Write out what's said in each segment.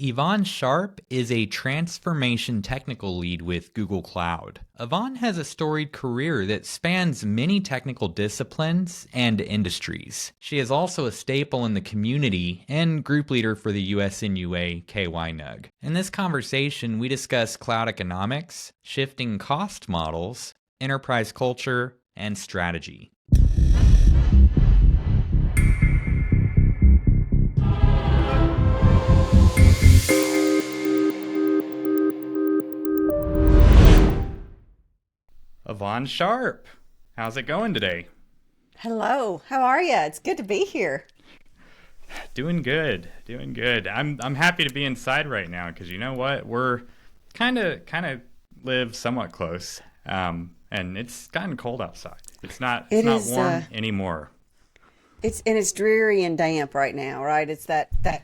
Eyvonne Sharp is a transformation technical lead with Google Cloud. Eyvonne has a storied career that spans many technical disciplines and industries. She is also a staple in the community and group leader for the USNUA KYNUG. In this conversation, we discuss cloud economics, shifting cost models, enterprise culture, and strategy. Eyvonne Sharp, how's it going today? Hello, how are you? It's good to be here. Doing good. I'm happy to be inside right now because you know what? We're kind of live somewhat close, and it's gotten cold outside. It's not warm anymore. It's dreary and damp right now, right? It's that I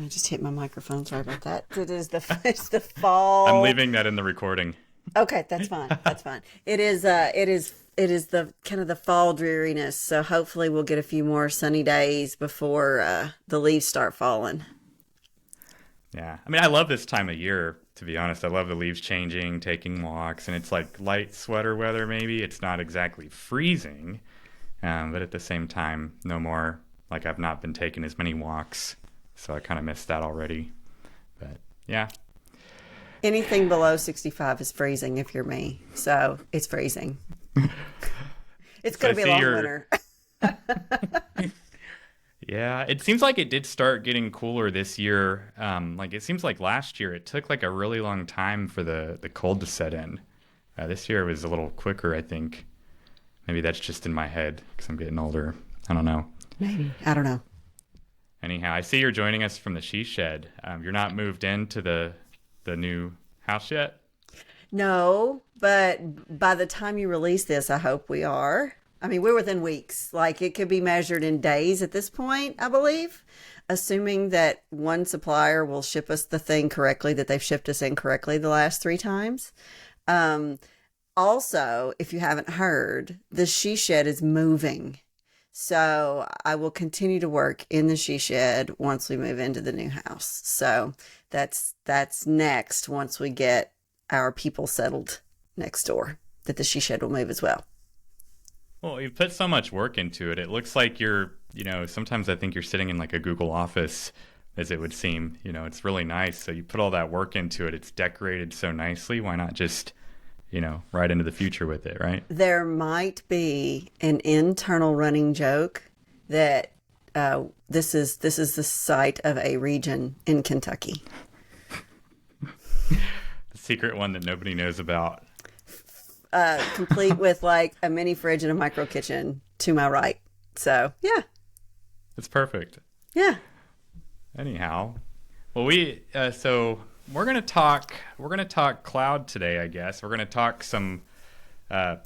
just hit my microphone. Sorry about that. It's the fall. I'm leaving that in the recording. Okay, that's fine. That's fine. It is the kind of the fall dreariness. So hopefully we'll get a few more sunny days before the leaves start falling. Yeah. I mean, I love this time of year, to be honest. I love the leaves changing, taking walks, and it's like light sweater weather maybe. It's not exactly freezing, but at the same time, no more. Like I've not been taking as many walks, so I kind of missed that already. But yeah. Anything below 65 is freezing if you're me. So it's freezing. It's going to be a long winter. Yeah, it seems like it did start getting cooler this year. Like it seems like last year it took like a really long time for the cold to set in. This year it was a little quicker, I think. Maybe that's just in my head because I'm getting older. I don't know. Maybe. I don't know. Anyhow, I see you're joining us from the she shed. You're not moved into the new house yet? No, but by the time you release this, I hope we are. I mean, we're within weeks. Like it could be measured in days at this point, I believe, assuming that one supplier will ship us the thing correctly that they've shipped us incorrectly the last 3 times. Also, if you haven't heard, the she shed is moving. So I will continue to work in the she shed once we move into the new house. So that's next once we get our people settled next door, that the she shed will move as well. Well, you've put so much work into it. It looks like sometimes I think you're sitting in like a Google office, as it would seem. It's really nice. So you put all that work into it. It's decorated so nicely. Why not just right into the future with it, right? There might be an internal running joke that this is the site of a region in Kentucky. The secret one that nobody knows about. Complete with like a mini fridge and a micro kitchen to my right. So yeah, it's perfect. Yeah. Anyhow, well, we're gonna talk cloud today, I guess. We're gonna talk some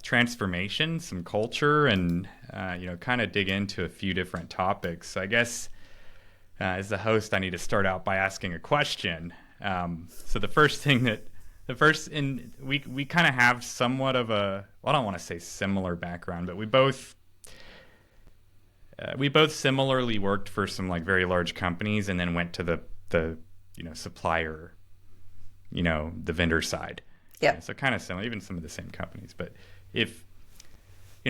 transformation, some culture, and kind of dig into a few different topics. I guess as the host, I need to start out by asking a question. So we kind of have somewhat of I don't want to say similar background, but we both similarly worked for some like very large companies and then went to the supplier, the vendor side. Yeah. So kind of similar, even some of the same companies. But if,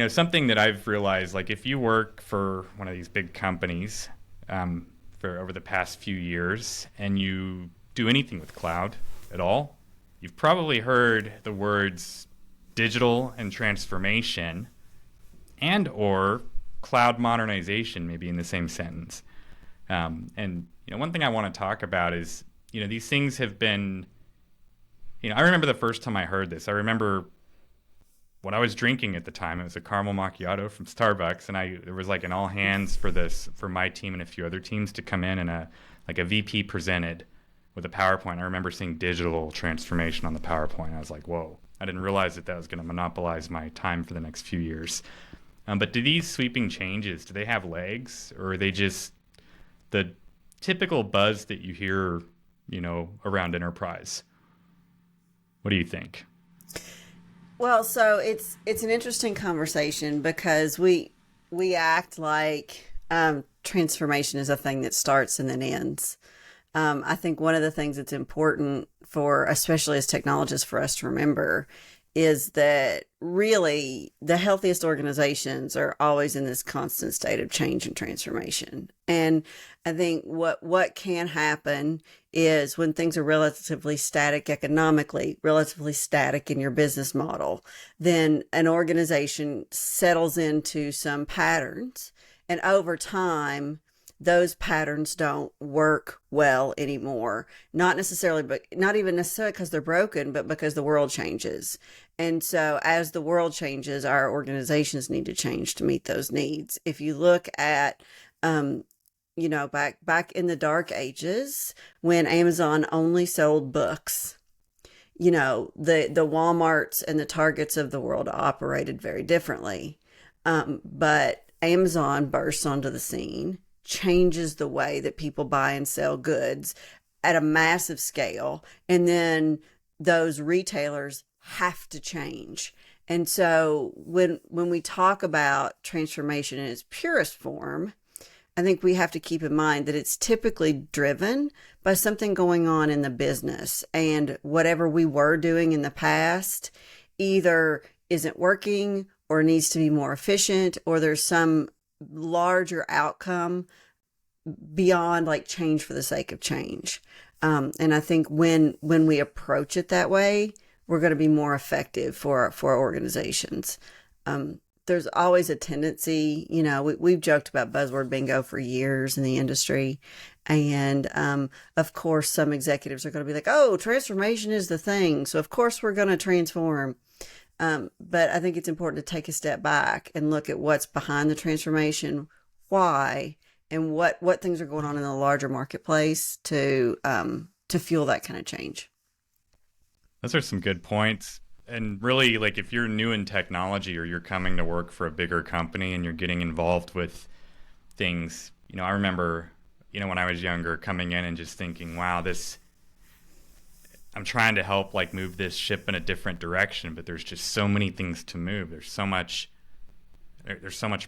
something that I've realized, like if you work for one of these big companies for over the past few years and you do anything with cloud at all, you've probably heard the words digital and transformation and or cloud modernization maybe in the same sentence. And one thing I want to talk about is, these things have been, I remember the first time I heard this. I remember what I was drinking at the time. It was a caramel macchiato from Starbucks, and there was like an all hands for my team and a few other teams to come in, and a VP presented with a PowerPoint. I remember seeing digital transformation on the PowerPoint. I was like, whoa, I didn't realize that was going to monopolize my time for the next few years. But do these sweeping changes, do they have legs, or are they just the typical buzz that you hear, around enterprise? What do you think? Well, so it's an interesting conversation because we act like transformation is a thing that starts and then ends. I think one of the things that's important for, especially as technologists, for us to remember is that really the healthiest organizations are always in this constant state of change and transformation. And I think what can happen is when things are relatively static economically, relatively static in your business model, then an organization settles into some patterns. And over time, those patterns don't work well anymore. Not necessarily, but not even necessarily because they're broken, but because the world changes. And so as the world changes, our organizations need to change to meet those needs. If you look at, back in the dark ages when Amazon only sold books, the Walmarts and the Targets of the world operated very differently. But Amazon bursts onto the scene, changes the way that people buy and sell goods at a massive scale. And then those retailers have to change. And so when we talk about transformation in its purest form, I think we have to keep in mind that it's typically driven by something going on in the business, and whatever we were doing in the past either isn't working or needs to be more efficient, or there's some larger outcome beyond like change for the sake of change. And I think when we approach it that way, we're going to be more effective for organizations. There's always a tendency, we've joked about buzzword bingo for years in the industry. And of course, some executives are going to be like, oh, transformation is the thing. So of course we're going to transform. But I think it's important to take a step back and look at what's behind the transformation, why, and what things are going on in the larger marketplace to fuel that kind of change. Those are some good points. And really, like if you're new in technology or you're coming to work for a bigger company and you're getting involved with things, I remember, when I was younger coming in and just thinking, wow, I'm trying to help like move this ship in a different direction, but there's just so many things to move. There's so much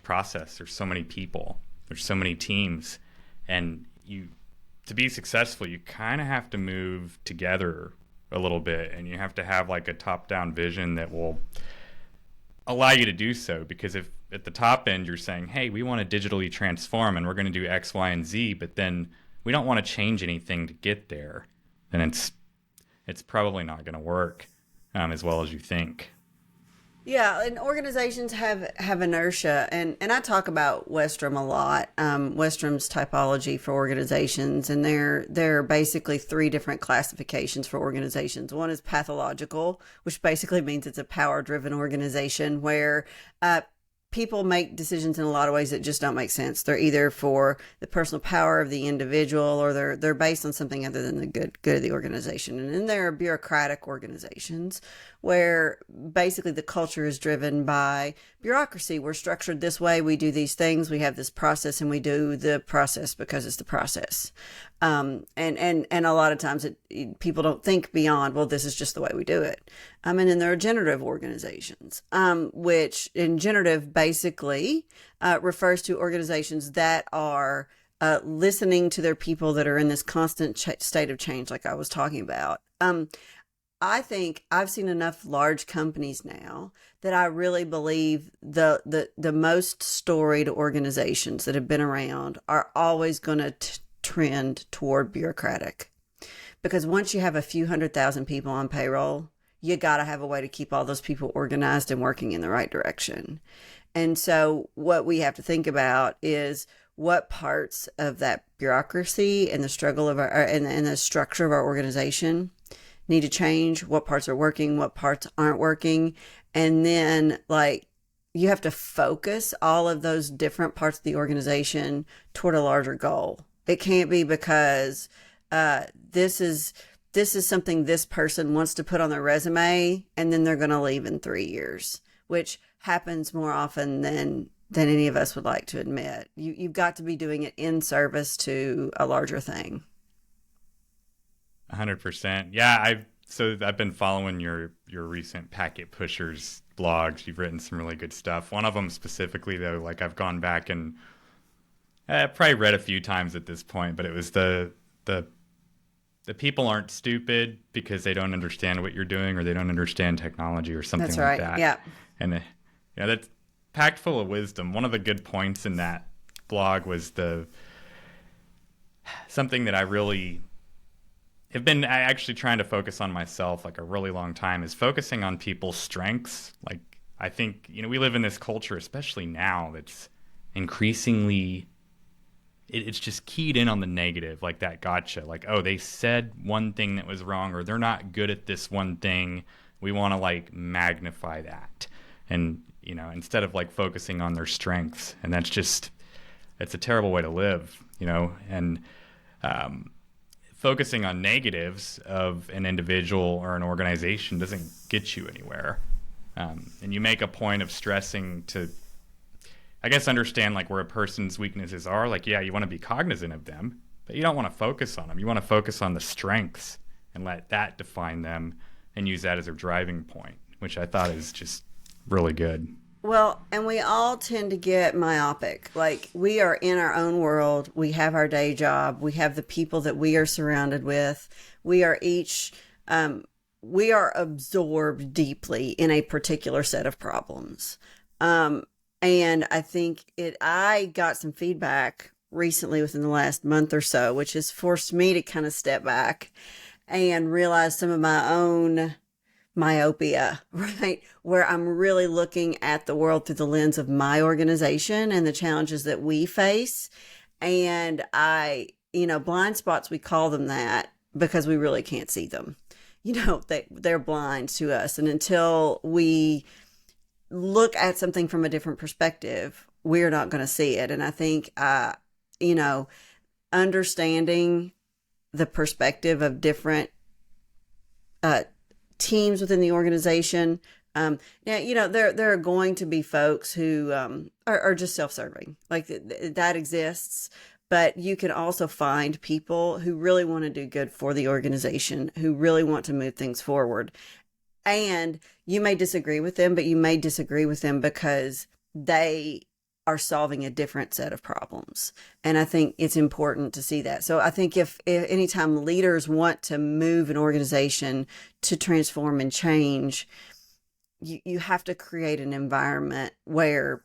process. There's so many people. There's so many teams. And to be successful, you kind of have to move together a little bit, and you have to have like a top-down vision that will allow you to do so. Because if at the top end you're saying, hey, we want to digitally transform and we're going to do X, Y, and Z, but then we don't want to change anything to get there, then it's probably not going to work as well as you think. Yeah, and organizations have inertia, and I talk about Westrom a lot. Westrom's typology for organizations, and there are basically three different classifications for organizations. One is pathological, which basically means it's a power-driven organization where people make decisions in a lot of ways that just don't make sense. They're either for the personal power of the individual, or they're based on something other than the good of the organization. And then there are bureaucratic organizations where basically the culture is driven by bureaucracy. We're structured this way. We do these things. We have this process, and we do the process because it's the process. And a lot of times people don't think beyond, well, this is just the way we do it. And then there are generative organizations, which in generative basically refers to organizations that are listening to their people that are in this constant state of change, like I was talking about. I think I've seen enough large companies now that I really believe the most storied organizations that have been around are always going to trend toward bureaucratic. Because once you have a few 100,000 people on payroll, you got to have a way to keep all those people organized and working in the right direction. And so what we have to think about is what parts of that bureaucracy and the struggle of and the structure of our organization need to change, what parts are working, what parts aren't working. And then you have to focus all of those different parts of the organization toward a larger goal. It can't be because this is something this person wants to put on their resume and then they're going to leave in 3 years, which happens more often than any of us would like to admit. You've got to be doing it in service to a larger thing. 100%. Yeah, I've been following your recent Packet Pushers blogs. You've written some really good stuff. One of them specifically, though, like I've gone back and probably read a few times at this point, but it was the the people aren't stupid because they don't understand what you're doing or they don't understand technology or something That's like right. that. Yeah. And that's packed full of wisdom. One of the good points in that blog was something that I really have been actually trying to focus on myself like a really long time is focusing on people's strengths. Like I think, we live in this culture, especially now, that's increasingly it's just keyed in on the negative, like that gotcha. Like, oh, they said one thing that was wrong, or they're not good at this one thing. We want to like magnify that. And, instead of like focusing on their strengths. And it's a terrible way to live, and focusing on negatives of an individual or an organization doesn't get you anywhere. And you make a point of stressing to, I guess, understand like where a person's weaknesses are. Like, yeah, you want to be cognizant of them, but you don't want to focus on them. You want to focus on the strengths and let that define them and use that as a driving point, which I thought is just really good. Well, and we all tend to get myopic. Like we are in our own world. We have our day job. We have the people that we are surrounded with. We are each, we are absorbed deeply in a particular set of problems. And I think I got some feedback recently within the last month or so, which has forced me to kind of step back and realize some of my own myopia, right? Where I'm really looking at the world through the lens of my organization and the challenges that we face. And blind spots, we call them that because we really can't see them. They're blind to us. And until we look at something from a different perspective, we're not going to see it. And I think, understanding the perspective of different teams within the organization. Now, there are going to be folks who are just self-serving, like that exists. But you can also find people who really want to do good for the organization, who really want to move things forward. And you may disagree with them, but you may disagree with them because they are solving a different set of problems. And I think it's important to see that. So I think if anytime leaders want to move an organization to transform and change, you have to create an environment where,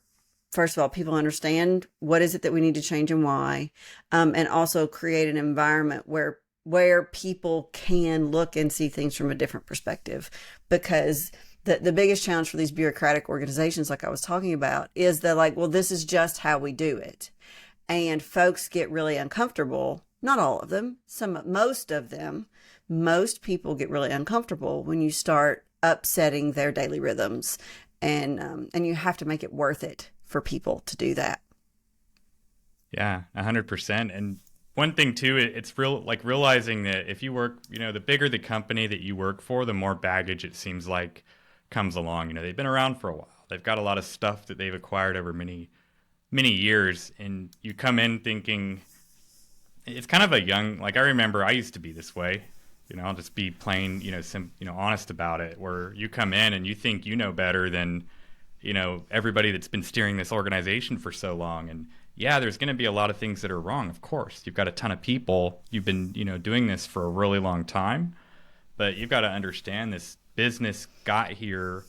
first of all, people understand what is it that we need to change and why, and also create an environment where people can look and see things from a different perspective. Because the biggest challenge for these bureaucratic organizations, like I was talking about, is that like, well, this is just how we do it. And folks get really uncomfortable. Not all of them, most of them, most people get really uncomfortable when you start upsetting their daily rhythms. And you have to make it worth it for people to do that. Yeah, 100%. And one thing too, it's realizing that if you work, the bigger the company that you work for, the more baggage it seems like comes along. They've been around for a while. They've got a lot of stuff that they've acquired over many, many years. And you come in thinking it's kind of a young, like I remember I used to be this way. I'll just be plain, honest about it, where you come in and you think you know better than, everybody that's been steering this organization for so long. And yeah, there's going to be a lot of things that are wrong. Of course, you've got a ton of people. You've been, doing this for a really long time, but you've got to understand this business got here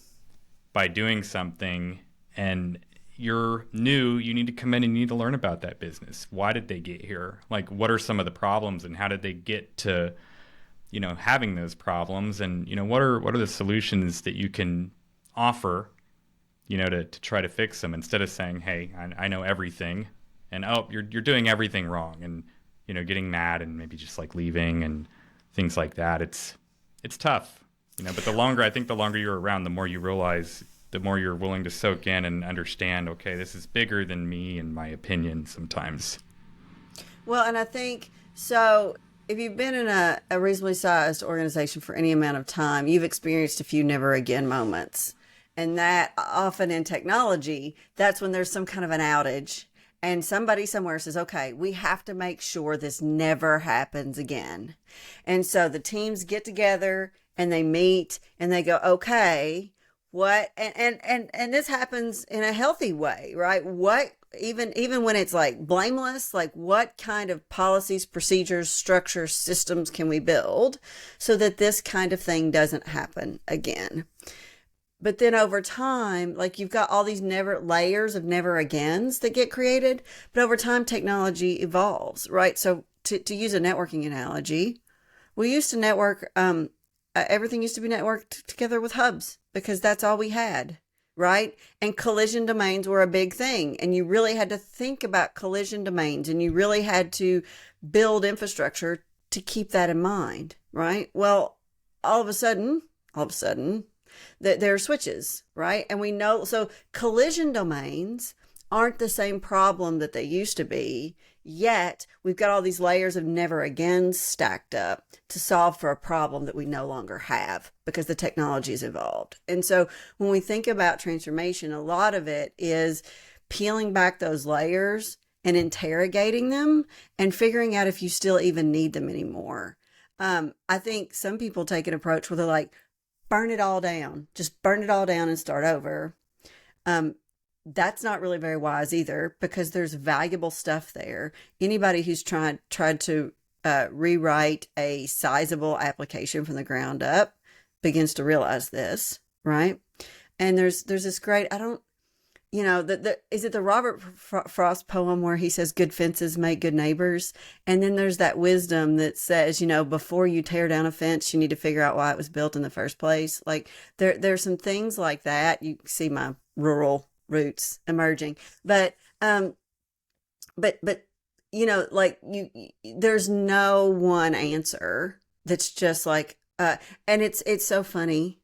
by doing something, and you're new. You need to come in and you need to learn about that business. Why did they get here? Like, what are some of the problems, and how did they get to, having those problems? And, what are the solutions that you can offer, to try to fix them, instead of saying, hey, I know everything, and you're doing everything wrong, and, getting mad and maybe just like leaving and things like that. It's tough. But the longer you're around, the more you realize, the more you're willing to soak in and understand, okay, this is bigger than me and my opinion sometimes. Well, and I think, so if you've been in a reasonably sized organization for any amount of time, you've experienced a few never again moments. And that often in technology, that's when there's some kind of an outage. And somebody somewhere says, okay, we have to make sure this never happens again. And so the teams get together and they meet and they go, okay, what, and this happens in a healthy way, right? What even when it's like blameless, like what kind of policies, procedures, structures, systems can we build so that this kind of thing doesn't happen again? But then over time, like you've got all these never layers of never agains that get created. But over time, technology evolves, right? So to use a networking analogy, we used to network, everything used to be networked together with hubs because that's all we had, right? And collision domains were a big thing. And you really had to think about collision domains and you really had to build infrastructure to keep that in mind, right? Well, all of a sudden, that there are switches, right? And we know, so collision domains aren't the same problem that they used to be, yet we've got all these layers of never again stacked up to solve for a problem that we no longer have because the technology has evolved. And so when we think about transformation, a lot of it is peeling back those layers and interrogating them and figuring out if you still even need them anymore. I think some people take an approach where they're like, burn it all down, just burn it all down and start over. That's not really very wise either because there's valuable stuff there. Anybody who's tried to rewrite a sizable application from the ground up begins to realize this, right? And there's this great, I don't, is it the Robert Frost poem where he says good fences make good neighbors? And then there's that wisdom that says, before you tear down a fence, you need to figure out why it was built in the first place. Like there's some things like that. You see my rural roots emerging, but there's no one answer that's just like, and it's so funny.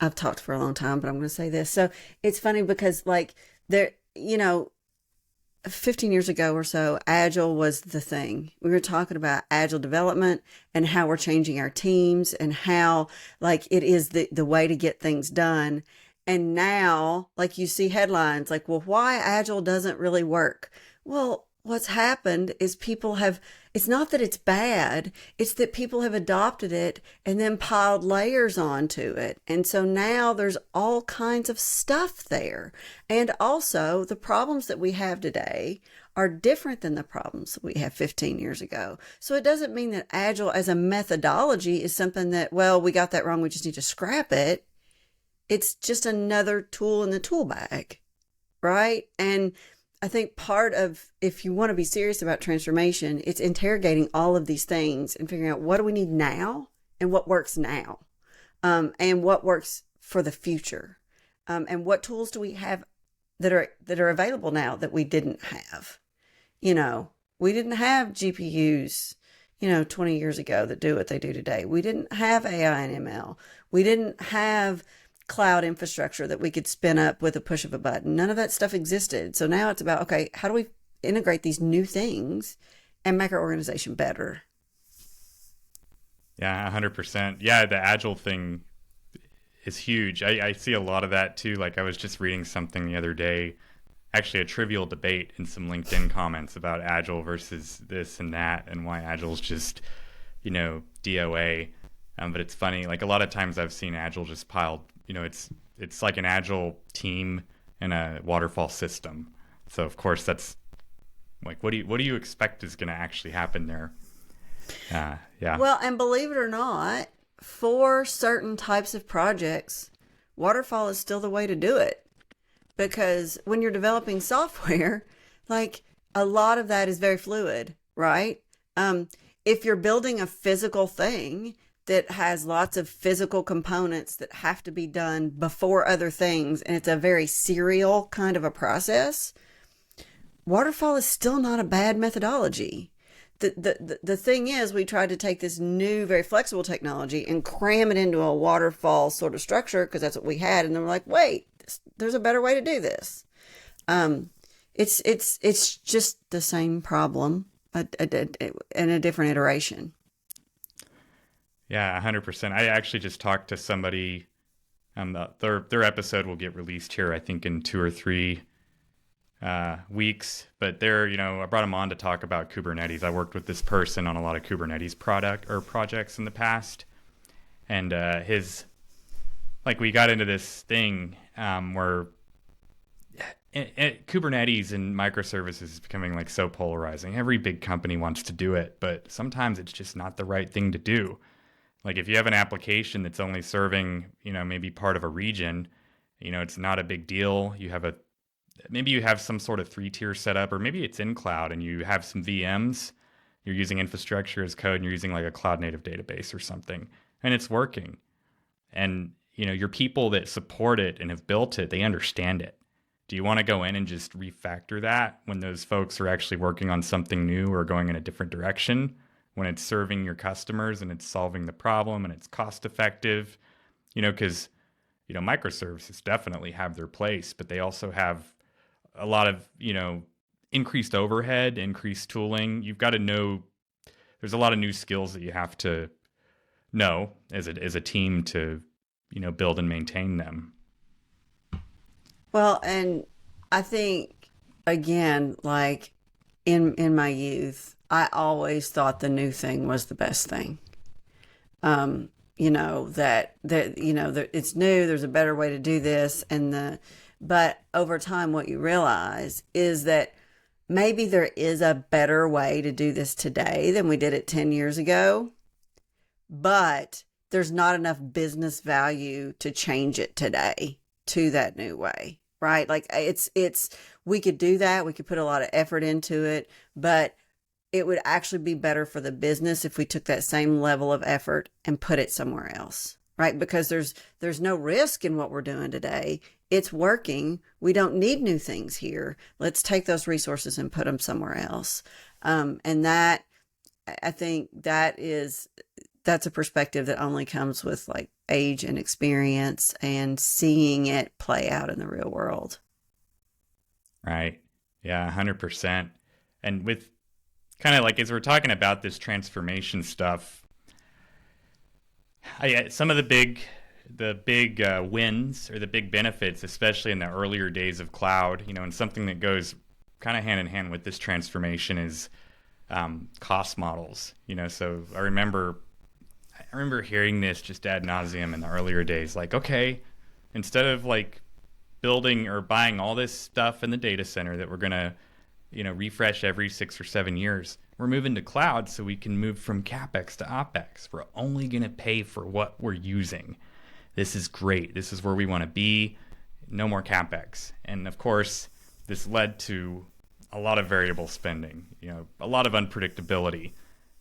I've talked for a long time, but I'm going to say this. So it's funny because 15 years ago or so, Agile was the thing. We were talking about Agile development and how we're changing our teams and how it is the way to get things done. And now you see headlines like, well, why Agile doesn't really work. Well, what's happened is it's not that it's bad, it's that people have adopted it and then piled layers onto it. And so now there's all kinds of stuff there. And also the problems that we have today are different than the problems that we had 15 years ago. So it doesn't mean that Agile as a methodology is something that, well, we got that wrong, we just need to scrap it. It's just another tool in the tool bag, right? And I think part of, if you want to be serious about transformation, it's interrogating all of these things and figuring out what do we need now and what works now, and what works for the future, and what tools do we have that are available now that we didn't have. We didn't have GPUs, 20 years ago that do what they do today. We didn't have AI and ML. We didn't have cloud infrastructure that we could spin up with a push of a button. None of that stuff existed. So now it's about, okay, how do we integrate these new things and make our organization better? Yeah, 100%. Yeah, the Agile thing is huge. I see a lot of that too. I was just reading something the other day, actually a trivial debate in some LinkedIn comments about Agile versus this and that and why Agile's just, DOA. But it's funny, a lot of times I've seen Agile just piled, it's like an Agile team in a waterfall system. So of course that's what do you expect is going to actually happen there? Yeah. Well, and believe it or not, for certain types of projects, waterfall is still the way to do it. Because when you're developing software, a lot of that is very fluid, right? If you're building a physical thing that has lots of physical components that have to be done before other things, and it's a very serial kind of a process, waterfall is still not a bad methodology. The thing is, we tried to take this new, very flexible technology and cram it into a waterfall sort of structure because that's what we had. And then we're like, wait, there's a better way to do this. It's just the same problem in a different iteration. Yeah, 100%. I actually just talked to somebody. Their episode will get released here, I think, in 2 or 3 weeks. But I brought them on to talk about Kubernetes. I worked with this person on a lot of Kubernetes projects in the past, and we got into this thing where Kubernetes and microservices is becoming like so polarizing. Every big company wants to do it, but sometimes it's just not the right thing to do. Like if you have an application that's only serving, maybe part of a region, it's not a big deal. Maybe you have some sort of 3-tier setup, or maybe it's in cloud and you have some VMs. You're using infrastructure as code and you're using like a cloud native database or something, and it's working. And, your people that support it and have built it, they understand it. Do you want to go in and just refactor that when those folks are actually working on something new or going in a different direction, when it's serving your customers and it's solving the problem and it's cost effective? Because, microservices definitely have their place, but they also have a lot of, increased overhead, increased tooling. You've got to know there's a lot of new skills that you have to know as a team to, build and maintain them. Well, and I think again, like in my youth, I always thought the new thing was the best thing. That it's new, there's a better way to do this, but over time what you realize is that maybe there is a better way to do this today than we did it 10 years ago, but there's not enough business value to change it today to that new way, right? Like we could do that. We could put a lot of effort into it, but it would actually be better for the business if we took that same level of effort and put it somewhere else, right? Because there's no risk in what we're doing today. It's working. We don't need new things here. Let's take those resources and put them somewhere else. And that, I think that's a perspective that only comes with like age and experience and seeing it play out in the real world. Right. Yeah, 100%. And with kind of like, as we're talking about this transformation stuff, some of the big wins or the big benefits, especially in the earlier days of cloud, and something that goes kind of hand in hand with this transformation is cost models. So I remember hearing this just ad nauseum in the earlier days. Like, okay, instead of like building or buying all this stuff in the data center that we're gonna, refresh every 6 or 7 years, we're moving to cloud so we can move from CapEx to OpEx. We're only gonna pay for what we're using. This is great. This is where we want to be. No more CapEx. And of course, this led to a lot of variable spending, a lot of unpredictability,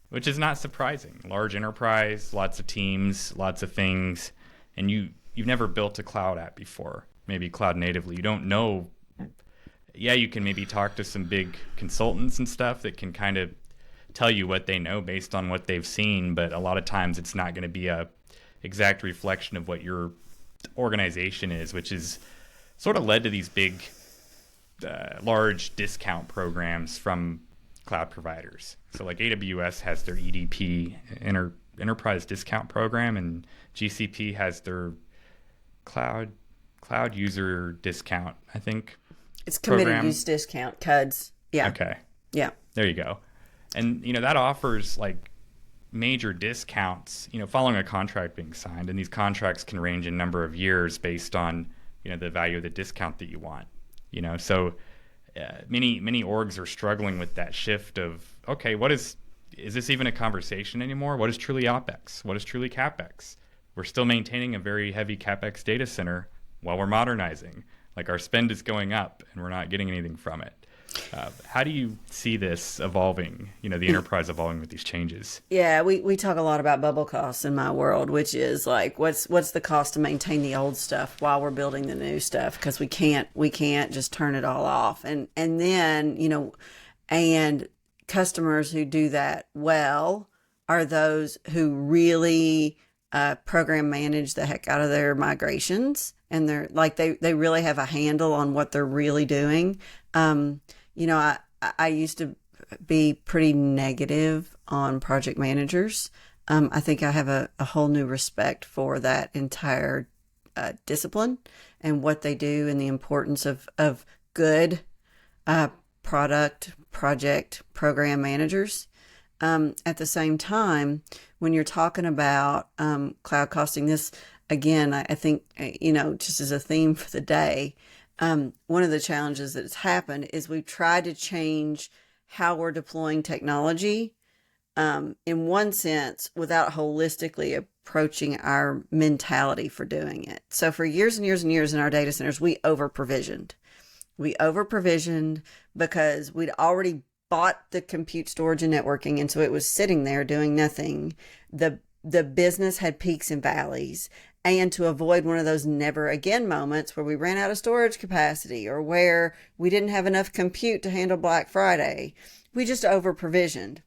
which is not surprising. Large enterprise, lots of teams, lots of things, and you've never built a cloud app before, maybe cloud natively. You don't know. Yeah, you can maybe talk to some big consultants and stuff that can kind of tell you what they know based on what they've seen, but a lot of times it's not going to be a exact reflection of what your organization is, which is sort of led to these big, large discount programs from cloud providers. So like AWS has their EDP, Enterprise Discount Program, and GCP has their cloud user discount, I think. It's committed program. Use discount, CUDS. Yeah. Okay. Yeah. There you go. And, that offers like major discounts, following a contract being signed. And these contracts can range in number of years based on, the value of the discount that you want. So many orgs are struggling with that shift of, okay, is this even a conversation anymore? What is truly OpEx? What is truly CapEx? We're still maintaining a very heavy CapEx data center while we're modernizing. Like our spend is going up and we're not getting anything from it. How do you see this evolving, the enterprise evolving with these changes? Yeah, we talk a lot about bubble costs in my world, which is like what's the cost to maintain the old stuff while we're building the new stuff, because we can't just turn it all off. And then, and customers who do that well are those who really program manage the heck out of their migrations, and they're like they really have a handle on what they're really doing. I used to be pretty negative on project managers. I think I have a whole new respect for that entire discipline and what they do and the importance of good project program managers. At the same time, when you're talking about cloud costing, this again, I think, just as a theme for the day, One of the challenges that's happened is we've tried to change how we're deploying technology, in one sense, without holistically approaching our mentality for doing it. So for years and years and years in our data centers, we over provisioned. We over provisioned because we'd already bought the compute, storage, and networking, and so it was sitting there doing nothing. The business had peaks and valleys, and to avoid one of those never again moments where we ran out of storage capacity or where we didn't have enough compute to handle Black Friday, we just over provisioned.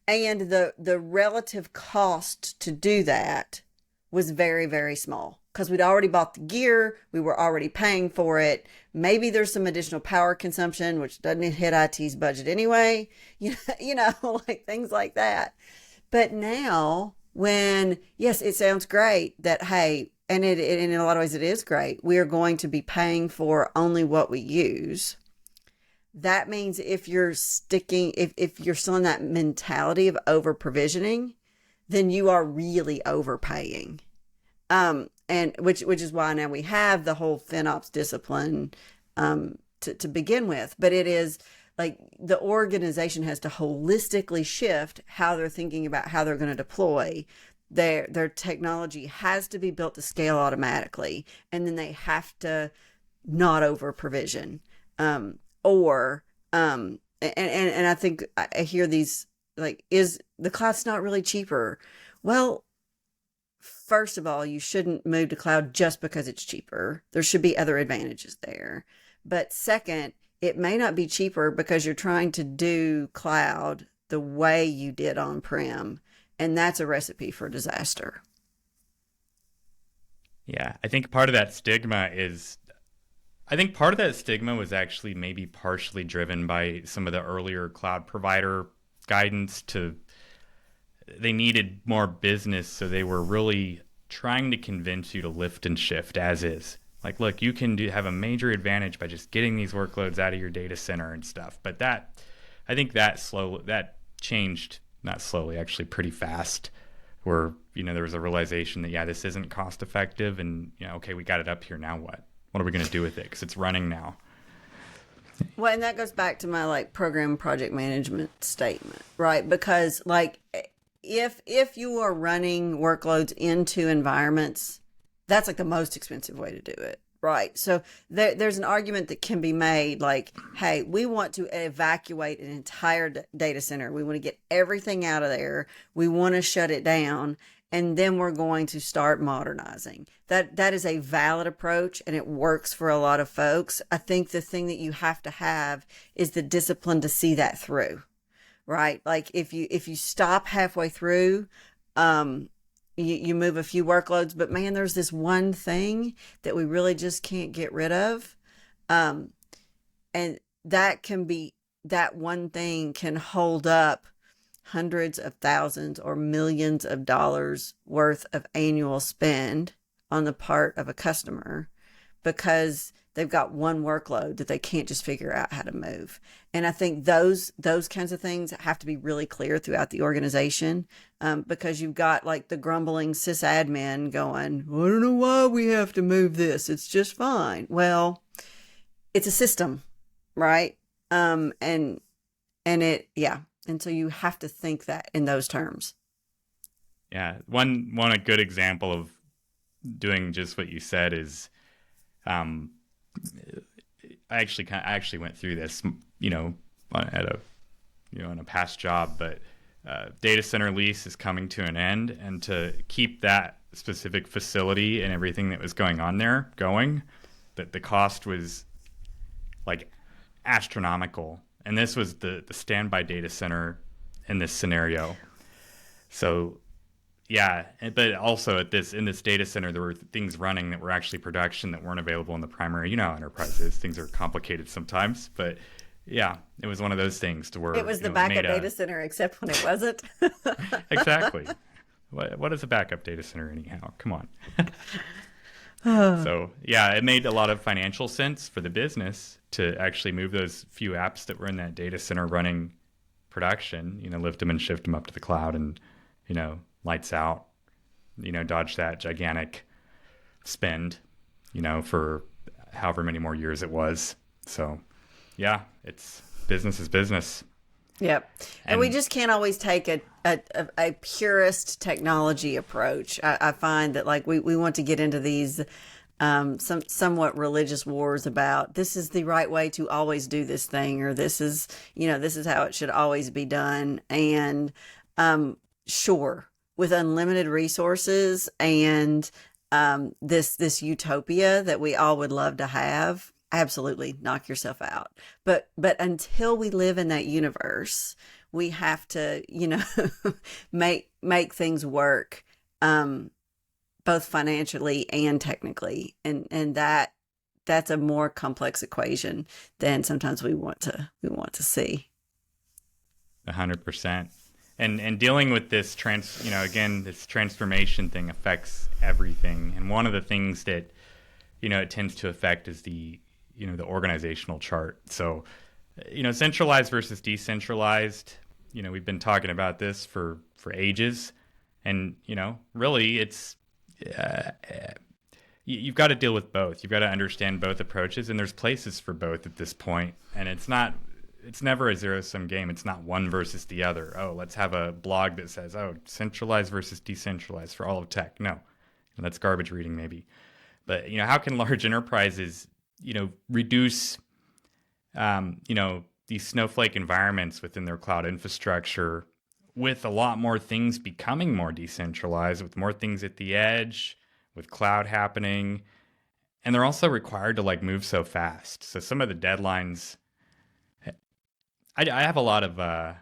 And the relative cost to do that was very, very small because we'd already bought the gear. We were already paying for it. Maybe there's some additional power consumption, which doesn't hit IT's budget anyway, like things like that. But now, when, yes, it sounds great that, hey, and in a lot of ways it is great, we are going to be paying for only what we use. That means if you're still in that mentality of over provisioning, then you are really overpaying. And which is why now we have the whole FinOps discipline, to begin with. But it is like the organization has to holistically shift how they're thinking about how they're going to deploy. Their technology has to be built to scale automatically, and then they have to not over provision. And I think I hear these, like, is the cloud's not really cheaper? Well, first of all, you shouldn't move to cloud just because it's cheaper. There should be other advantages there. But second, it may not be cheaper because you're trying to do cloud the way you did on-prem, and that's a recipe for disaster. Yeah, I think part of that stigma was actually maybe partially driven by some of the earlier cloud provider guidance they needed more business, so they were really trying to convince you to lift and shift as is. Like, look, you can have a major advantage by just getting these workloads out of your data center and stuff. But I think that changed, not slowly, actually pretty fast, where, there was a realization that, this isn't cost effective, and, okay, we got it up here, now what? What are we going to do with it? Because it's running now. Well, and that goes back to my program project management statement, right? Because if you are running workloads into environments, that's the most expensive way to do it, right? So there's an argument that can be made hey, we want to evacuate an entire data center. We want to get everything out of there. We want to shut it down. And then we're going to start modernizing. That is a valid approach, and it works for a lot of folks. I think the thing that you have to have is the discipline to see that through, right? If you stop halfway through, you move a few workloads, but man, there's this one thing that we really just can't get rid of. And that one thing can hold up hundreds of thousands or millions of dollars worth of annual spend on the part of a customer because they've got one workload that they can't just figure out how to move. And I think those kinds of things have to be really clear throughout the organization, because you've got the grumbling sysadmin going, I don't know why we have to move this. It's just fine. Well, it's a system, right? And so you have to think that in those terms. Yeah. A good example of doing just what you said is, I actually went through this, in a past job, but data center lease is coming to an end, and to keep that specific facility and everything that was going on there going, that the cost was astronomical. And this was the standby data center in this scenario. So, but also in this data center, there were things running that were actually production that weren't available in the primary. Enterprises, things are complicated sometimes. But it was one of those things to where it was the backup data center, except when it wasn't. Exactly. What is a backup data center anyhow? Come on. So, it made a lot of financial sense for the business to actually move those few apps that were in that data center running production, lift them and shift them up to the cloud and, lights out, dodge that gigantic spend, for however many more years it was. So yeah, it's business is business. Yep. And we just can't always take a purist technology approach. I find that like we want to get into these somewhat religious wars about this is the right way to always do this thing, or this is, this is how it should always be done. And sure, with unlimited resources and this utopia that we all would love to have, absolutely knock yourself out. But until we live in that universe, we have to, make things work, both financially and technically. And that's a more complex equation than sometimes we want to see. 100%. And dealing with this this transformation thing affects everything. And one of the things that, it tends to affect is the organizational chart. So, centralized versus decentralized, we've been talking about this for ages. And, really it's, you've got to deal with both. You've got to understand both approaches, and there's places for both at this point. And it's never a zero-sum game. It's not one versus the other. Oh, let's have a blog that says, centralized versus decentralized for all of tech. No, and that's garbage reading maybe. But, how can large enterprises, reduce, these snowflake environments within their cloud infrastructure with a lot more things becoming more decentralized, with more things at the edge, with cloud happening. And they're also required to move so fast. So some of the deadlines, I have a lot of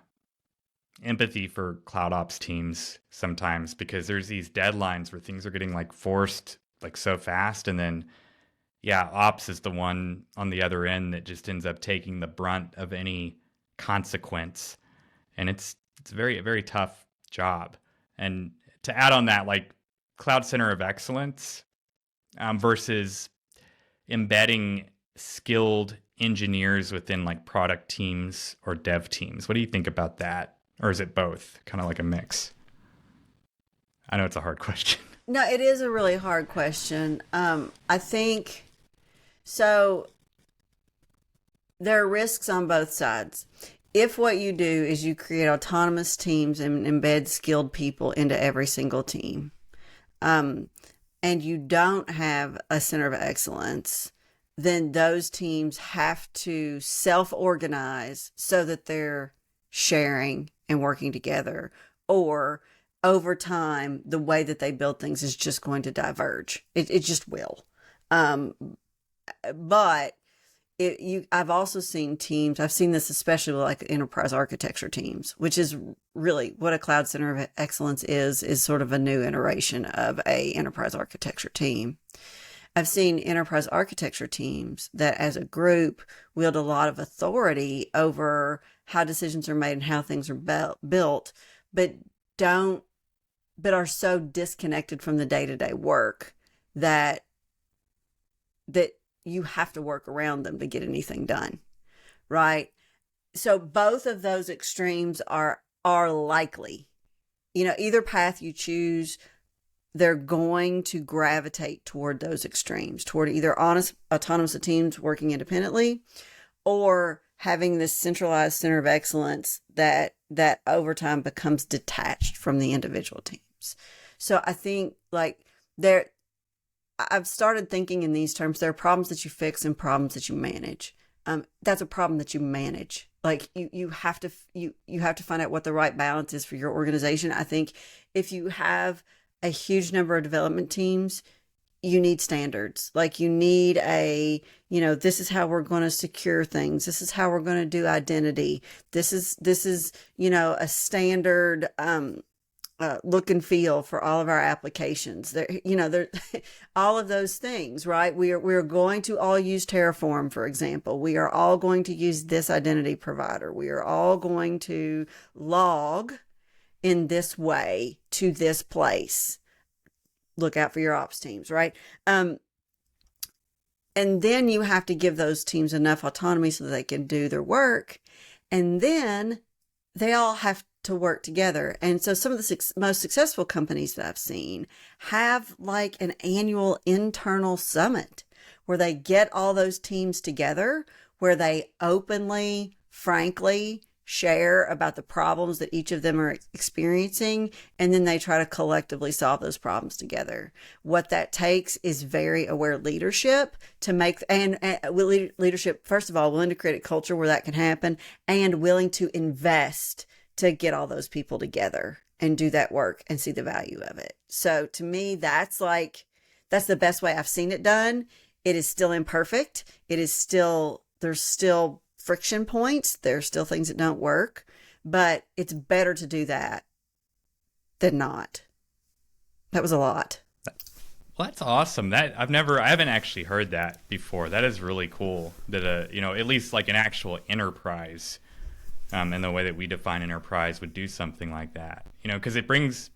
empathy for cloud ops teams sometimes, because there's these deadlines where things are getting forced so fast, and then ops is the one on the other end that just ends up taking the brunt of any consequence, and it's a very, very tough job. And to add on that, Cloud Center of Excellence versus embedding skilled engineers within product teams or dev teams. What do you think about that? Or is it both? Kind of like a mix? I know it's a hard question. No, it is a really hard question. I think so. There are risks on both sides. If what you do is you create autonomous teams and embed skilled people into every single team, and you don't have a center of excellence, then those teams have to self-organize so that they're sharing and working together, or over time, the way that they build things is just going to diverge. It just will. But I've also seen teams, I've seen this especially with enterprise architecture teams, which is really what a cloud center of excellence is sort of a new iteration of a enterprise architecture team. I've seen enterprise architecture teams that as a group wield a lot of authority over how decisions are made and how things are built, but are so disconnected from the day-to-day work that you have to work around them to get anything done, right? So both of those extremes are likely. Either path you choose, they're going to gravitate toward those extremes, toward either autonomous teams working independently, or having this centralized center of excellence that over time becomes detached from the individual teams. So I think I've started thinking in these terms. There are problems that you fix and problems that you manage. That's a problem that you manage. You have to find out what the right balance is for your organization. I think if you have a huge number of development teams, you need standards. You need this is how we're going to secure things. This is how we're going to do identity. This is a standard look and feel for all of our applications. There, all of those things, right? We're going to all use Terraform, for example. We are all going to use this identity provider. We are all going to log in this way to this place. Look out for your ops teams, right? And then you have to give those teams enough autonomy so that they can do their work. And then they all have to work together. And so some of the most successful companies that I've seen have an annual internal summit where they get all those teams together, where they openly, frankly share about the problems that each of them are experiencing, and then they try to collectively solve those problems together. What that takes is very aware leadership to make, and leadership, first of all, willing to create a culture where that can happen, and willing to invest to get all those people together and do that work and see the value of it. So to me, that's the best way I've seen it done. It is still imperfect. There's still friction points. There's still things that don't work, but it's better to do that than not. That was a lot. Well, that's awesome. I haven't actually heard that before. That is really cool. That at least like an actual enterprise, and the way that we define enterprise would do something like that. Because it brings.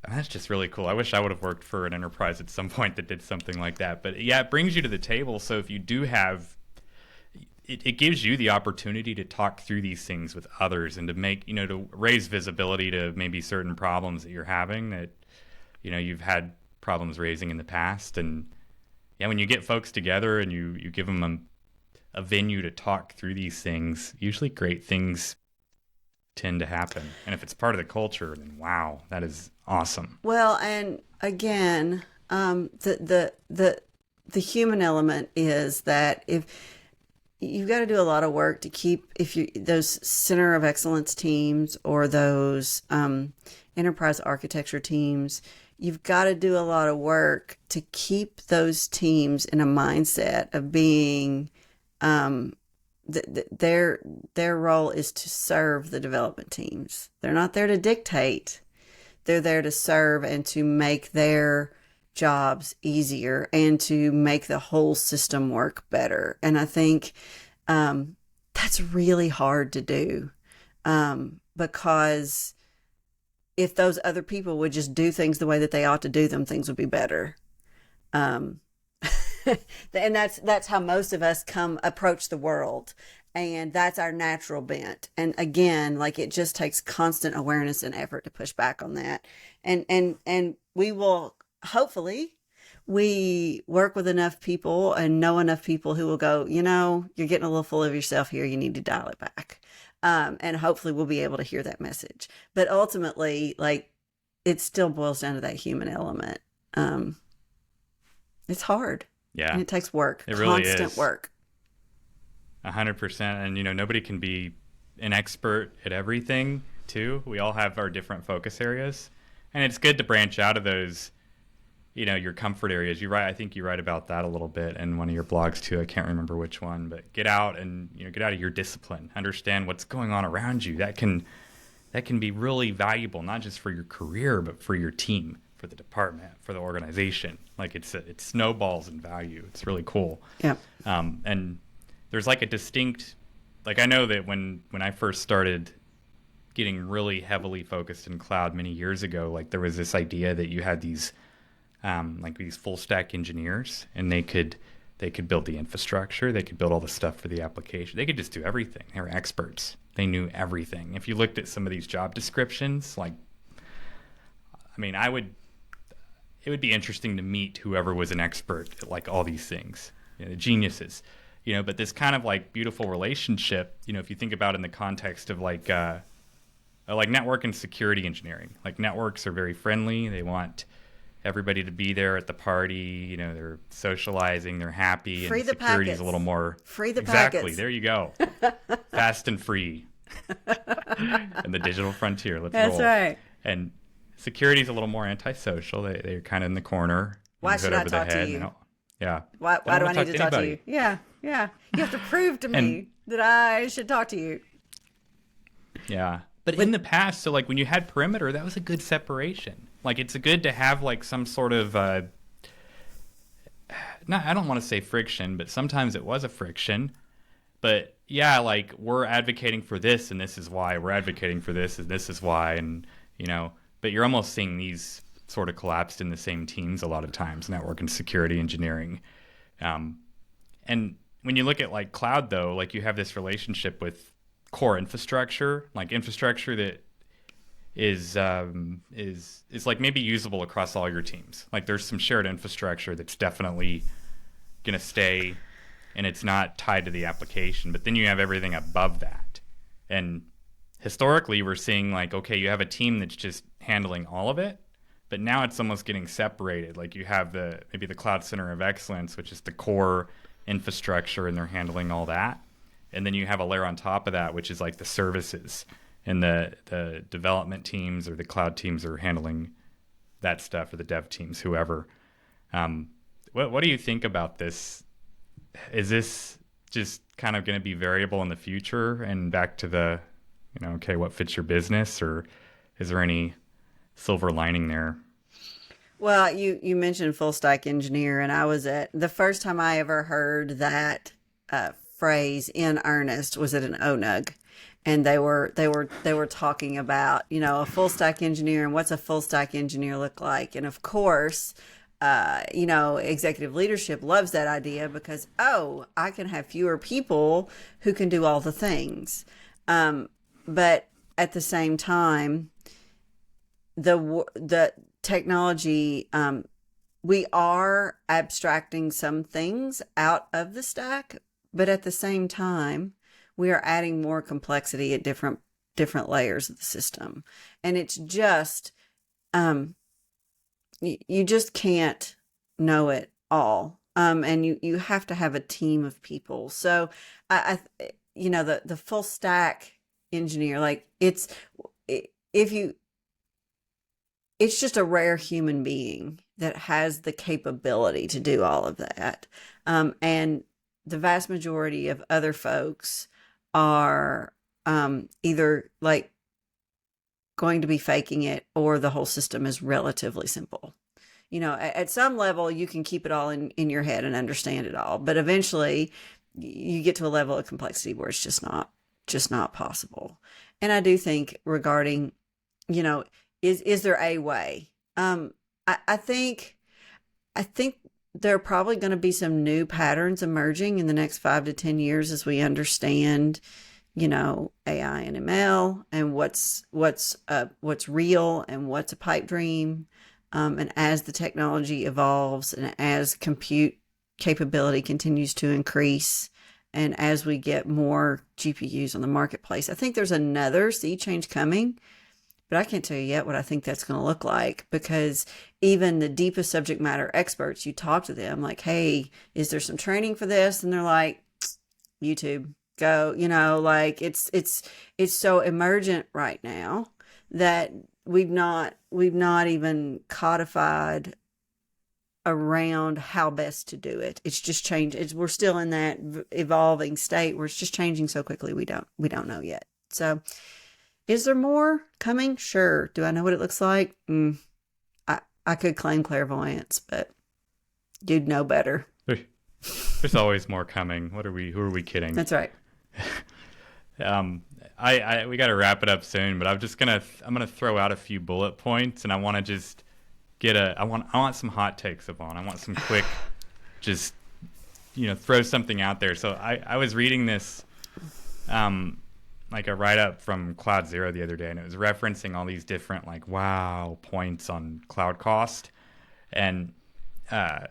That's just really cool. I wish I would have worked for an enterprise at some point that did something like that. But yeah, it brings you to the table. So if you do have, it gives you the opportunity to talk through these things with others and to make, to raise visibility to maybe certain problems that you're having that, you've had problems raising in the past. And yeah, when you get folks together and you give them a venue to talk through these things, usually great things tend to happen. And if it's part of the culture, then wow, that is awesome. Well, and again, the human element is that if you've got to do a lot of work to keep, those center of excellence teams or those enterprise architecture teams, you've got to do a lot of work to keep those teams in a mindset of being their role is to serve the development teams. They're not there to dictate. They're there to serve and to make their jobs easier and to make the whole system work better. And I think that's really hard to do, because if those other people would just do things the way that they ought to do them, things would be better. And that's how most of us approach the world. And that's our natural bent. And again, it just takes constant awareness and effort to push back on that. And we will, hopefully, we work with enough people and know enough people who will go, you're getting a little full of yourself here. You need to dial it back. And hopefully we'll be able to hear that message. But ultimately, it still boils down to that human element. It's hard. Yeah. And it takes work. It really constant is. Work. 100%. And, nobody can be an expert at everything, too. We all have our different focus areas. And it's good to branch out of those, your comfort areas. I think you write about that a little bit in one of your blogs, too. I can't remember which one. But get out and, get out of your discipline. Understand what's going on around you. That can be really valuable, not just for your career, but for your team, for the department, for the organization. It snowballs in value. It's really cool. Yeah. And there's a distinct, I know that when I first started getting really heavily focused in cloud many years ago, there was this idea that you had these these full stack engineers, and they could build the infrastructure, they could build all the stuff for the application, they could just do everything. They were experts. They knew everything. If you looked at some of these job descriptions, it would be interesting to meet whoever was an expert at all these things, the geniuses, but this kind of beautiful relationship, if you think about it in the context of network and security engineering, networks are very friendly. They want everybody to be there at the party. They're socializing, they're happy. Free and the security packets. is a little more Free the exactly. packets. There you go. Fast and free. In the digital frontier. Let's That's roll. right. And security is a little more antisocial. They're kind of in the corner. Why should I talk to you? Yeah. Why do I need to talk to anybody. you? Yeah. Yeah. You have to prove to me that I should talk to you. Yeah. But in the past, so when you had perimeter, that was a good separation. It's good to have some sort of, I don't want to say friction, but sometimes it was a friction. But yeah, we're advocating for this and this is why. We're advocating for this and this is why. And, but you're almost seeing these sort of collapsed in the same teams a lot of times, network and security engineering. And when you look at cloud, though, you have this relationship with core infrastructure, infrastructure that is like maybe usable across all your teams. Like there's some shared infrastructure that's definitely going to stay, and it's not tied to the application. But then you have everything above that, and historically we're seeing like, okay, you have a team that's just handling all of it, but now it's almost getting separated. Like you have maybe the Cloud Center of Excellence, which is the core infrastructure, and they're handling all that. And then you have a layer on top of that, which is like the services, and the development teams or the cloud teams are handling that stuff, or the dev teams, whoever. What do you think about this? Is this just kind of going to be variable in the future and back to the, okay, what fits your business, or is there any silver lining there? Well, you mentioned full stack engineer, and I was at the first time I ever heard that phrase in earnest was at an ONUG, and they were talking about a full stack engineer and what's a full stack engineer look like, and of course, executive leadership loves that idea because I can have fewer people who can do all the things, but at the same time, the technology, we are abstracting some things out of the stack, but at the same time, we are adding more complexity at different layers of the system. And it's just, you just can't know it all. And you have to have a team of people. So the full stack engineer, like it's just a rare human being that has the capability to do all of that. And the vast majority of other folks are either like going to be faking it, or the whole system is relatively simple. At some level you can keep it all in your head and understand it all, but eventually you get to a level of complexity where it's just not possible. And I do think regarding, is there a way? I think there are probably going to be some new patterns emerging in the next 5 to 10 years as we understand, AI and ML, and what's real and what's a pipe dream. And as the technology evolves, and as compute capability continues to increase, and as we get more GPUs on the marketplace, I think there's another sea change coming. But I can't tell you yet what I think that's going to look like, because even the deepest subject matter experts, you talk to them like, hey, is there some training for this? And they're like, YouTube, go, like it's so emergent right now that we've not even codified around how best to do it. It's just changed. We're still in that evolving state where it's just changing so quickly. We don't know yet. So, is there more coming? Sure. Do I know what it looks like? I could claim clairvoyance, but you'd know better. There's always more coming. Who are we kidding? That's right. We got to wrap it up soon, but I'm gonna throw out a few bullet points, and I want to just I want some hot takes, Eyvonne. I want some quick, just throw something out there. So I was reading this, like a write-up from Cloud Zero the other day, and it was referencing all these different points on cloud cost, and I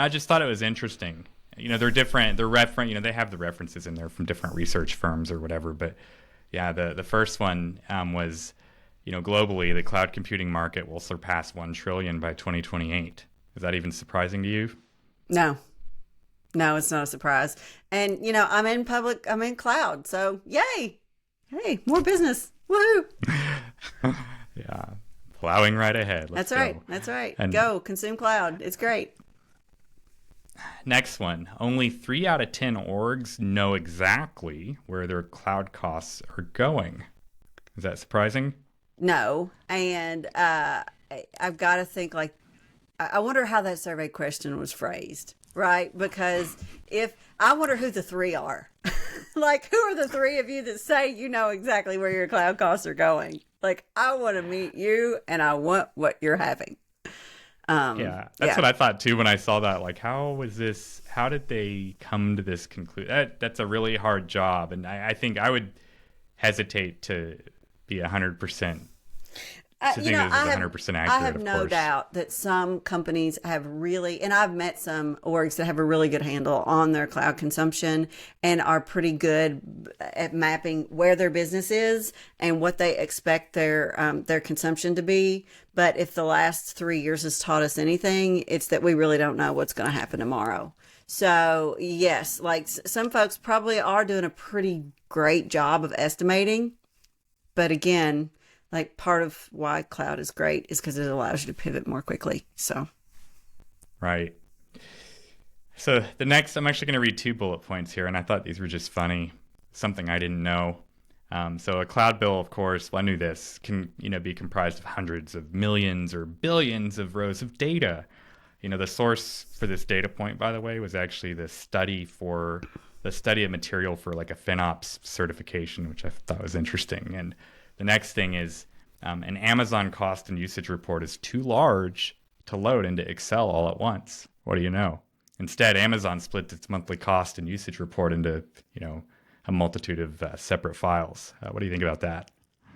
just thought it was interesting. They're different. They have the references in there from different research firms or whatever. But yeah, the first one was, globally the cloud computing market will surpass 1 trillion by 2028. Is that even surprising to you? No, it's not a surprise. And I'm in cloud, so yay! Hey, more business! Woohoo! Yeah, plowing right ahead. Let's go. That's right. And go consume cloud. It's great. Next one. Only 3 out of 10 orgs know exactly where their cloud costs are going. Is that surprising? No. And I've got to think, I wonder how that survey question was phrased, right? Because I wonder who the 3 are. Who are the 3 of you that say you know exactly where your cloud costs are going? I want to meet you, and I want what you're having. That's what I thought too when I saw that. How did they come to this conclusion? That's a really hard job, and I think I would hesitate to be 100% Assuming this is 100% accurate, I have of no course. doubt that some companies have really, and I've met some orgs that have a really good handle on their cloud consumption and are pretty good at mapping where their business is and what they expect their consumption to be. But if the last 3 years has taught us anything, it's that we really don't know what's going to happen tomorrow. So yes, like some folks probably are doing a pretty great job of estimating, but again, like part of why cloud is great is because it allows you to pivot more quickly. So, Right. So the next, I'm actually going to read 2 bullet points here, and I thought these were just funny, something I didn't know. So a cloud bill, of course, well, I knew this, can be comprised of hundreds of millions or billions of rows of data. The source for this data point, by the way, was actually the study of material for like a FinOps certification, which I thought was interesting. And the next thing is an Amazon cost and usage report is too large to load into Excel all at once. What do you know? Instead, Amazon splits its monthly cost and usage report into, a multitude of separate files. What do you think about that?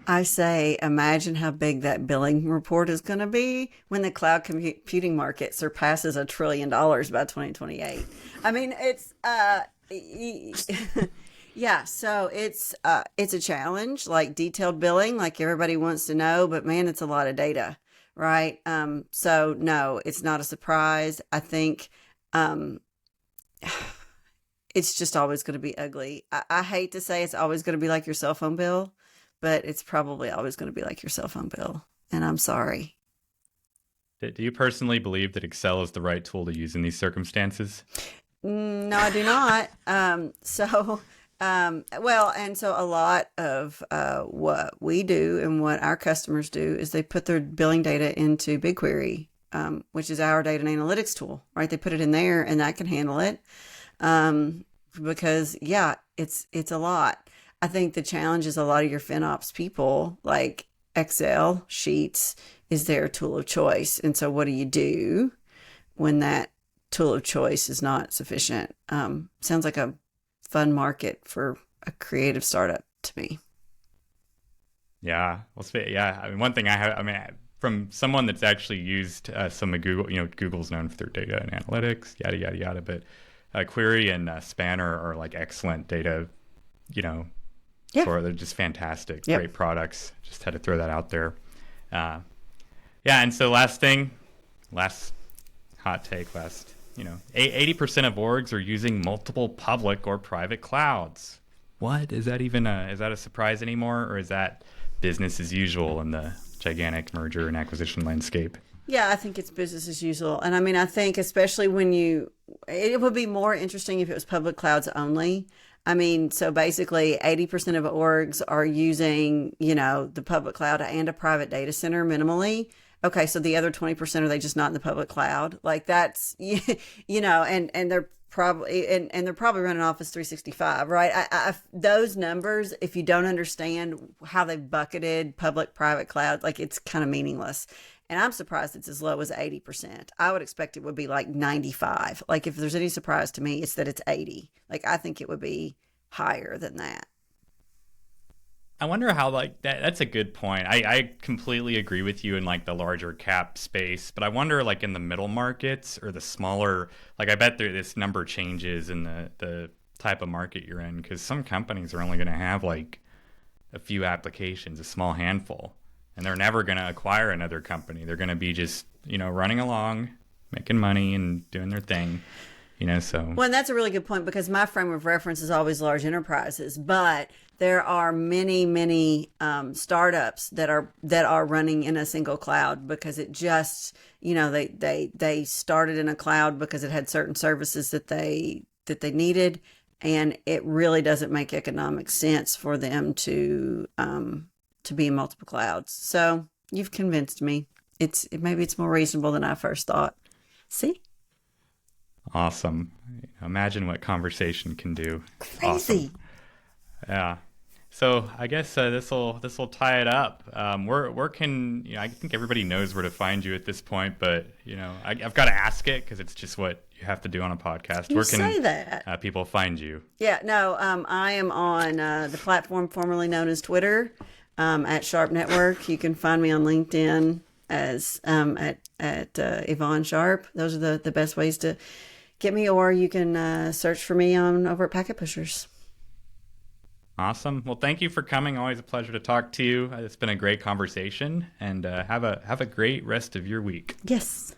I say, imagine how big that billing report is going to be when the cloud computing market surpasses $1 trillion by 2028. I mean, it's yeah, so it's a challenge, like detailed billing, like everybody wants to know, but man, it's a lot of data, right? So no, it's not a surprise. I think it's just always going to be ugly. I hate to say it's always going to be like your cell phone bill, but it's probably always going to be like your cell phone bill. And I'm sorry. Do you personally believe that Excel is the right tool to use in these circumstances? No, I do not. And so a lot of what we do and what our customers do is they put their billing data into BigQuery, which is our data and analytics tool, right? They put it in there and that can handle it. Because yeah, it's a lot. I think the challenge is a lot of your FinOps people, like Excel sheets is their tool of choice. And so what do you do when that tool of choice is not sufficient? Sounds like a fun market for a creative startup to me. Yeah. Well, yeah. I mean, one thing from someone that's actually used some of Google, Google's known for their data and analytics, yada, yada, yada. But Query and Spanner are like excellent data, yeah. They're just fantastic, Yep. Great products. Just had to throw that out there. Yeah. And so last hot take, 80% of orgs are using multiple public or private clouds. What is that even? Is that a surprise anymore, or is that business as usual in the gigantic merger and acquisition landscape? Yeah, I think it's business as usual. And I mean, I think especially it would be more interesting if it was public clouds only. I mean, so basically 80% of orgs are using, the public cloud and a private data center minimally. Okay, so the other 20%, are they just not in the public cloud? Like that's, and they're probably, and they're probably running Office 365, right? Those numbers, if you don't understand how they've bucketed public, private cloud, like it's kind of meaningless. And I'm surprised it's as low as 80%. I would expect it would be like 95. Like if there's any surprise to me, it's that it's 80. Like I think it would be higher than that. I wonder how that's a good point. I completely agree with you in like the larger cap space, but I wonder like in the middle markets or the smaller, like I bet this number changes in the type of market you're in, because some companies are only going to have like a few applications, a small handful. And they're never going to acquire another company. They're going to be just, running along, making money and doing their thing, so. Well, and that's a really good point, because my frame of reference is always large enterprises, but there are many, many startups that are running in a single cloud, because it just, they started in a cloud because it had certain services that they needed, and it really doesn't make economic sense for them to be in multiple clouds. So you've convinced me. Maybe it's more reasonable than I first thought. See? Awesome. Imagine what conversation can do. Crazy. Awesome. Yeah. So I guess this will tie it up. Where can I think everybody knows where to find you at this point, but I've got to ask it because it's just what you have to do on a podcast. Where can people find you? Yeah. No. I am on the platform formerly known as Twitter. at Sharp Network. You can find me on LinkedIn as at Eyvonne Sharp. Those are the best ways to get me, or you can search for me on over at Packet Pushers. Awesome. Well, thank you for coming. Always a pleasure to talk to you. It's been a great conversation, and have a great rest of your week. Yes.